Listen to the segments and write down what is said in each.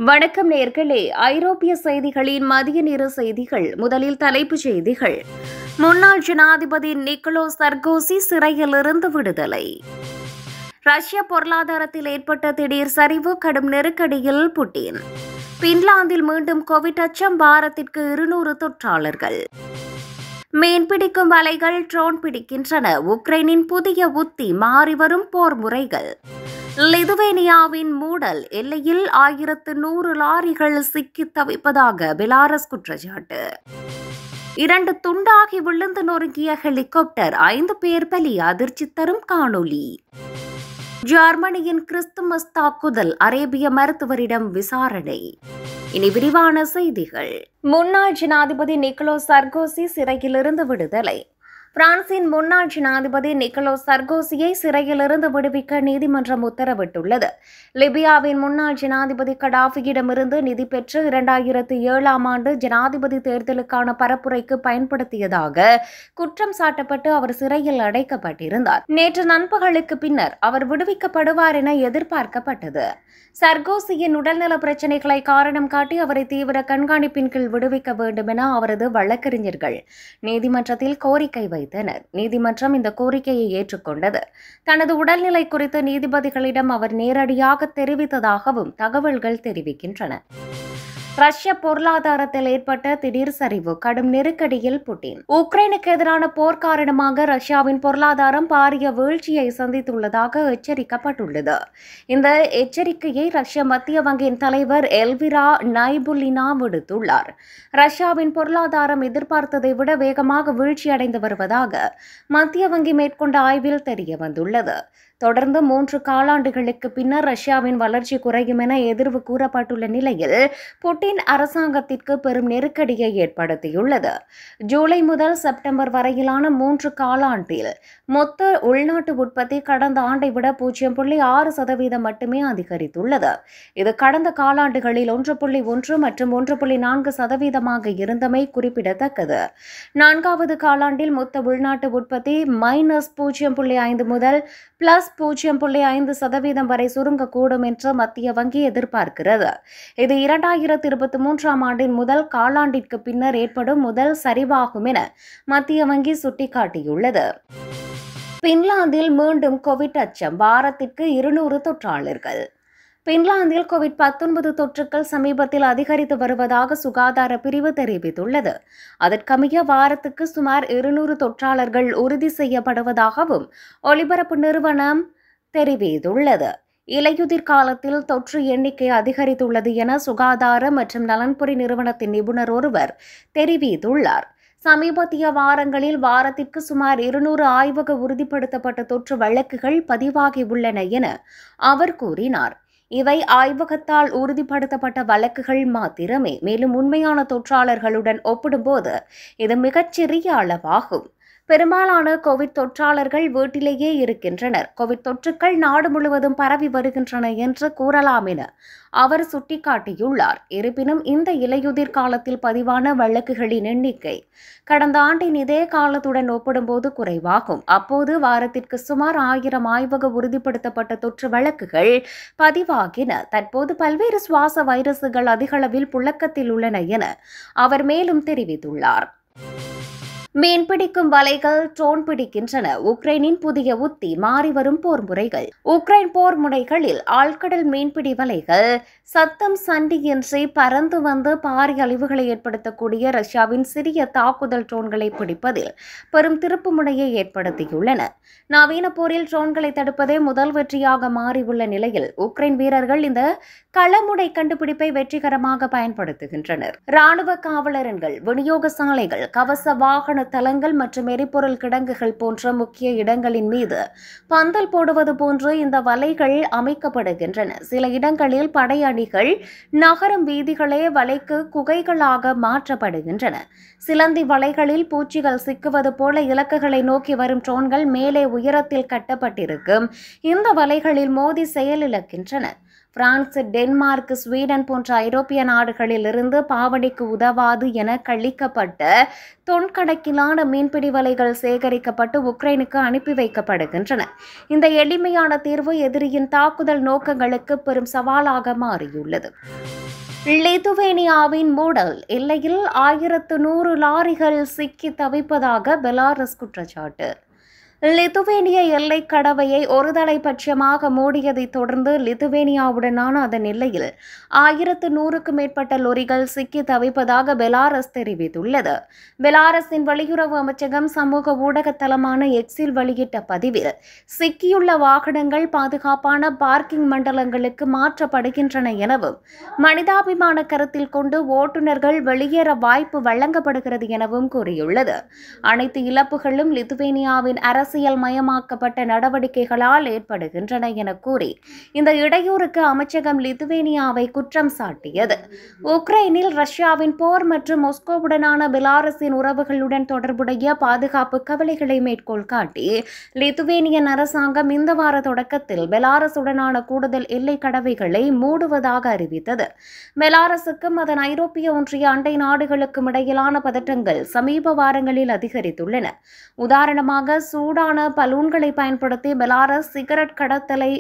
வணக்கம் நேயர்களே, ஐரோப்பிய செய்திகளின் மதிய நேர செய்திகள். முதலில் தலைப்புச் செய்திகள். முன்னாள் ஜனாதிபதி நிக்கோலோ சர்கோசி சிறையிலிருந்து விடுதலை. ரஷ்ய பொருளாதாரத்தில் ஏற்பட்ட திடீர் சரிவு, கடும் நெருக்கடியில் புட்டின். பின்லாந்தில் மீண்டும் கோவிட் அச்சம், வாரத்திற்கு 200 தொற்றாளர்கள். மீன்பிடிக்கும் வலைகள் ட்ரோன் பிடிக்கின்றன. உக்ரைனின் புதிய உத்தி, மாறிவரும் போர் முறைகள். லிதுவேனியாவின் மூடல், எல்லையில் 1100 லாரிகள் சிக்கி தவிப்பதாக பெலாரஸ் குற்றச்சாட்டு. 2 துண்டாகி விழுந்து நொறுங்கிய ஹெலிகாப்டர், 5 பேர் பலி, அதிர்ச்சி தரும் காணொலி. ஜெர்மனியின் கிறிஸ்துமஸ் தாக்குதல், அரேபிய மருத்துவரிடம் விசாரணை. இனி விரிவான செய்திகள். முன்னாள் ஜனாதிபதி நிக்கோலோ சர்கோசி சிறையிலிருந்து விடுதலை. பிரான்சின் முன்னாள் ஜனாதிபதி நிக்கோலோ சர்கோசியை சிறையிலிருந்து விடுவிக்க நீதிமன்றம் உத்தரவிட்டுள்ளது. லிபியாவின் முன்னாள் ஜனாதிபதி கடாஃபியிடமிருந்து நிதி பெற்று 2007ஆம் ஆண்டு ஜனாதிபதி தேர்தலுக்கான பரப்புரைக்கு பயன்படுத்தியதாக குற்றம் சாட்டப்பட்டு அவர் சிறையில் அடைக்கப்பட்டிருந்தார். நேற்று நண்பகலுக்கு பின்னர் அவர் விடுவிக்கப்படுவார் என எதிர்பார்க்கப்பட்டது. சர்கோசியின் உடல்நல பிரச்சினைகளை காரணம் காட்டி அவரை தீவிர கண்காணிப்பின் கீழ் விடுவிக்க வேண்டும் என அவரது வழக்கறிஞர்கள் நீதிமன்றத்தில் கோரிக்கை வைத்தனர். நீதிமன்றம் இந்த கோரிக்கையை ஏற்றுக்கொண்டது. தனது உடல்நிலை குறித்து நீதிபதிகளிடம் அவர் நேரடியாக தெரிவித்ததாகவும் தகவல்கள் தெரிவிக்கின்றன. ரஷ்ய பொருளாதாரத்தில் ஏற்பட்ட திடீர் சரிவு, கடும் நெருக்கடியில் புட்டின். உக்ரைனுக்கு எதிரான போர் காரணமாக ரஷ்யாவின் பொருளாதாரம் பாரிய வீழ்ச்சியை சந்தித்துள்ளதாக எச்சரிக்கப்பட்டுள்ளது. இந்த எச்சரிக்கையை ரஷ்ய மத்திய வங்கியின் தலைவர் எல்விரா நைபுலினா விடுத்துள்ளார். ரஷ்யாவின் பொருளாதாரம் எதிர்பார்த்ததை விட வேகமாக வீழ்ச்சியடைந்து வருவதாக மத்திய வங்கி மேற்கொண்ட ஆய்வில் தெரிய வந்துள்ளது. தொடர்ந்து 3 காலாண்டுகளுக்கு பின்னர் ரஷ்யாவின் வளர்ச்சி குறையும் என எதிர்வு கூறப்பட்டுள்ள நிலையில் புட்டின் அரசாங்கத்திற்கு பெரும் நெருக்கடியை ஏற்படுத்தியுள்ளது. ஜூலை முதல் செப்டம்பர் வரையிலான 3 காலாண்டில் மொத்த உள்நாட்டு உற்பத்தி கடந்த ஆண்டை விட 0.6% மட்டுமே அதிகரித்துள்ளது. இது கடந்த காலாண்டுகளில் 1.1 மற்றும் 1.4% இருந்தமை குறிப்பிடத்தக்கது. 4வது காலாண்டில் மொத்த உள்நாட்டு உற்பத்தி -0.5 முதல் +0.5% வரை சுருங்கக்கூடும் என்று மத்திய வங்கி எதிர்பார்க்கிறது. இது 2023ஆம் ஆண்டின் முதல் காலாண்டிற்கு பின்னர் ஏற்படும் முதல் சரிவாகும் என மத்திய வங்கி சுட்டிக்காட்டியுள்ளது. பின்லாந்தில் மீண்டும் கோவிட் அச்சம், வாரத்திற்கு 200 தொற்றாளர்கள். பின்லாந்தில் கோவிட்-19 தொற்றுக்கள் சமீபத்தில் அதிகரித்து வருவதாக சுகாதார பிரிவு தெரிவித்துள்ளது. அதற்கமைய வாரத்துக்கு சுமார் 200 தொற்றாளர்கள் உறுதி செய்யப்படுவதாகவும் ஒலிபரப்பு நிறுவனம் தெரிவித்துள்ளது. இலையுதிர் காலத்தில் தொற்று எண்ணிக்கை அதிகரித்துள்ளது என சுகாதார மற்றும் நலன்புரி நிறுவனத்தின் நிபுணர் ஒருவர் தெரிவித்துள்ளார். சமீபத்திய வாரங்களில் வாரத்திற்கு சுமார் 200 ஆய்வக உறுதிப்படுத்தப்பட்ட தொற்று வழக்குகள் பதிவாகியுள்ளன என அவர் கூறினார். இவை ஆய்வகத்தால் உறுதிப்படுத்தப்பட்ட வழக்குகள் மாத்திரமே. மேலும் உண்மையான தொற்றாளர்களுடன் ஒப்பிடும்போது இது மிகச்சிறிய அளவாகும். பெரும்பாலான கோவிட் தொற்றாளர்கள் வீட்டிலேயே இருக்கின்றனர். கோவிட் தொற்றுக்கள் நாடு முழுவதும் பரவி வருகின்றன என்று கூறலாம் என அவர் சுட்டிக்காட்டியுள்ளார். இருப்பினும் இந்த இலையுதிர் காலத்தில் பதிவான வழக்குகளின் எண்ணிக்கை கடந்த ஆண்டின் இதே காலத்துடன் ஒப்பிடும்போது குறைவாகும். அப்போது வாரத்திற்கு சுமார் 1000 ஆய்வக உறுதிப்படுத்தப்பட்ட தொற்று வழக்குகள் பதிவாகின. தற்போது பல்வேறு சுவாச வைரசுகள் அதிகளவில் புழக்கத்தில் உள்ளன என அவர் மேலும் தெரிவித்துள்ளார். மீன்பிடிக்கும் வலைகள் ட்ரோன் பிடிக்கின்றன. உக்ரைனின் புதிய உத்தி, மாறிவரும் போர் முறைகள். உக்ரைன் போர் முனைகளில் ஆழ்கடல் மீன்பிடி வலைகள் சத்தம் சண்டியின்றி பறந்து வந்து பாரிய அழிவுகளை ஏற்படுத்தக்கூடிய ரஷ்யாவின் சிறிய தாக்குதல் ட்ரோன்களை பிடிப்பதில் பெரும் திருப்பு முனையை ஏற்படுத்தியுள்ளன. நவீன போரில் ட்ரோன்களை தடுப்பதே முதல் வெற்றியாக மாறியுள்ள நிலையில் உக்ரைன் வீரர்கள் இந்த களமுனை கண்டுபிடிப்பை வெற்றிகரமாக பயன்படுத்துகின்றனர். ராணுவ காவலரன்கள், விநியோக சாலைகள், கவச வாகன தளங்கள் மற்றும் எரிபொருள் கிடங்குகள் போன்ற முக்கிய இடங்களின் மீது பந்தல் போடுவது போன்று இந்த வலைகள் அமைக்கப்படுகின்றன. சில இடங்களில் படை அணிகள் நகரும் வீதிகளே வலைக்கு குகைகளாக மாற்றப்படுகின்றன. சிலந்தி வலைகளில் பூச்சிகள் சிக்குவது போல இலக்குகளை நோக்கி வரும் ட்ரோன்கள் மேலே உயரத்தில் கட்டப்பட்டிருக்கும் இந்த வலைகளில் மோதி செயலிழக்கின்றன. பிரான்ஸ், டென்மார்க், ஸ்வீடன் போன்ற ஐரோப்பிய நாடுகளில் இருந்து பாவனைக்கு உதவாது என கழிக்கப்பட்ட தொன்கணக்கிலான மீன்பிடி வலைகள் சேகரிக்கப்பட்டு உக்ரைனுக்கு அனுப்பி வைக்கப்படுகின்றன. இந்த எளிமையான தீர்வு எதிரியின் தாக்குதல் நோக்கங்களுக்கு பெரும் சவாலாக மாறியுள்ளது. லிதுவேனியாவின் மூடல் எல்லையில் 1100 லாரிகள் சிக்கி தவிப்பதாக பெலாரஸ் குற்றச்சாட்டு. லிதுவேனிய எல்லை கடவையை ஒருதலைபட்சமாக மூடியதைத் தொடர்ந்து லிதுவேனியாவுடனான அதன் எல்லையில் 1100க்கும் மேற்பட்ட லொரிகள் சிக்கி தவிப்பதாக பெலாரஸ் தெரிவித்துள்ளது. பெலாரஸின் வெளியுறவு அமைச்சகம் சமூக ஊடக தளமான எக்ஸில் வெளியிட்ட பதிவில், சிக்கியுள்ள வாகனங்கள் பாதுகாப்பான பார்க்கிங் மண்டலங்களுக்கு மாற்றப்படுகின்றன எனவும், மனிதாபிமான கருத்தில் கொண்டு ஓட்டுநர்கள் வெளியேற வாய்ப்பு வழங்கப்படுகிறது எனவும் கூறியுள்ளது. அனைத்து இழப்புகளும் லிதுவேனியாவின் அரசியல் மயமாக்கப்பட்ட நடவடிக்கைகளால் ஏற்படுகின்றன என கூறி இந்த இடையூறுக்கு அமைச்சகம் லிதுவேனியாவை குற்றம் சாட்டியது. உக்ரைனில் ரஷ்யாவின் போர் மற்றும் மாஸ்கோவுடனான பெலாரஸின் உறவுகளுடன் தொடர்புடைய பாதுகாப்பு கவலைகளை மேற்கோள் காட்டி லிதுவேனியன் அரசாங்கம் இந்த வார தொடக்கத்தில் பெலாரஸுடனான கூடுதல் எல்லை கடவைகளை மூடுவதாக அறிவித்தது. பெலாரஸுக்கும் அதன் ஐரோப்பிய ஒன்றிய அண்டை நாடுகளுக்கும் இடையிலான பதற்றங்கள் சமீப வாரங்களில் அதிகரித்துள்ளன. உதாரணமாக, சூடான பலூன்களை பயன்படுத்தி பெலாரஸ் சிகரெட் கடத்தலை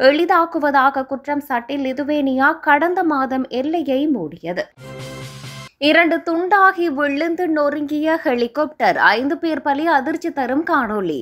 எளிதாக்குவதாக குற்றம் சாட்டி லிதுவேனியா கடந்த மாதம் எல்லையை மூடியது. 2 துண்டாகி விழுந்து நொறுங்கிய ஹெலிகாப்டர், 5 பேர் பலி, அதிர்ச்சி தரும் காணொலி.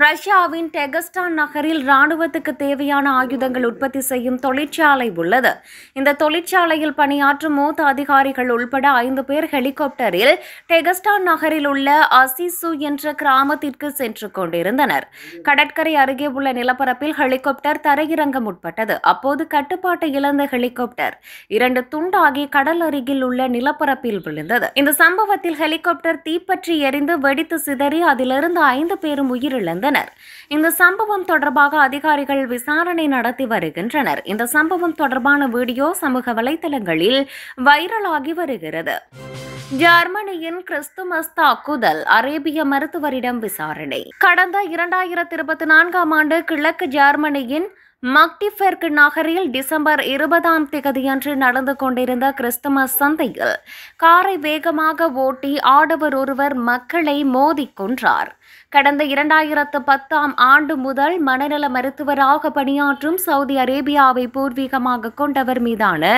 ரஷ்யாவின் டெகஸ்டான் நகரில் ராணுவத்துக்கு தேவையான ஆயுதங்கள் உற்பத்தி செய்யும் தொழிற்சாலை உள்ளது. இந்த தொழிற்சாலையில் பணியாற்றும் மூத்த அதிகாரிகள் உள்பட 5 பேர் ஹெலிகாப்டரில் டெகஸ்டான் நகரில் உள்ள அசிசு என்ற கிராமத்திற்கு சென்று கொண்டிருந்தனர். கடற்கரை அருகே உள்ள நிலப்பரப்பில் ஹெலிகாப்டர் தரையிறங்க முற்பட்டது. அப்போது கட்டுப்பாட்டை இழந்த ஹெலிகாப்டர் 2 துண்டாகி கடல் அருகில் உள்ள நிலப்பரப்பில் விழுந்தது. இந்த சம்பவத்தில் ஹெலிகாப்டர் தீப்பற்றி எரிந்து வெடித்து சிதறி அதிலிருந்து 5 பேரும் உயிரிழந்தனர். இந்த சம்பவம் தொடர்பாக அதிகாரிகள் விசாரணை நடத்தி வருகின்றனர். இந்த சம்பவம் தொடர்பான வீடியோ சமூக வலைதளங்களில் வைரலாகி வருகிறது. ஜெர்மனியின் கிறிஸ்துமஸ் தாக்குதல், அரேபிய மருத்துவரிடம் விசாரணை. கடந்த 2024ஆம் ஆண்டு கிழக்கு ஜெர்மனியின் மக்டிபெர்க் நகரில் டிசம்பர் 20 நடந்து கொண்டிருந்த கிறிஸ்துமஸ் சந்தையில் காரை வேகமாக ஓட்டி ஆடவர் ஒருவர் மக்களை மோதிக் கொன்றார். கடந்த 2010ஆம் ஆண்டு முதல் மனநல மருத்துவராக பணியாற்றும் சவுதி அரேபியாவை பூர்வீகமாக கொண்டவர் மீதான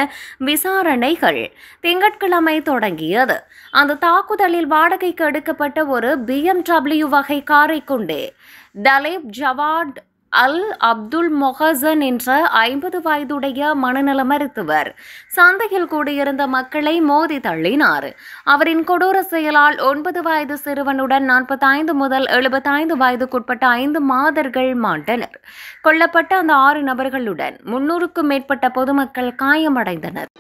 விசாரணைகள் திங்கட்கிழமை தொடங்கியது. அந்த தாக்குதலில் வாடகைக்கு எடுக்கப்பட்ட ஒரு BMW வகை காரை கொண்டே டலேப் ஜவாட் அல் அப்துல் மொஹசன் என்ற 50 வயதுடைய மனநல மருத்துவர் சந்தையில் கூடியிருந்த மக்களை மோதி தள்ளினார். அவரின் கொடூர செயலால் 9 வயது சிறுவனுடன் 45 முதல் 75 வயதுக்குட்பட்ட 5 மாதர்கள் மாண்டனர். கொல்லப்பட்ட அந்த 6 நபர்களுடன் 300க்கும் மேற்பட்ட பொதுமக்கள் காயமடைந்தனர்.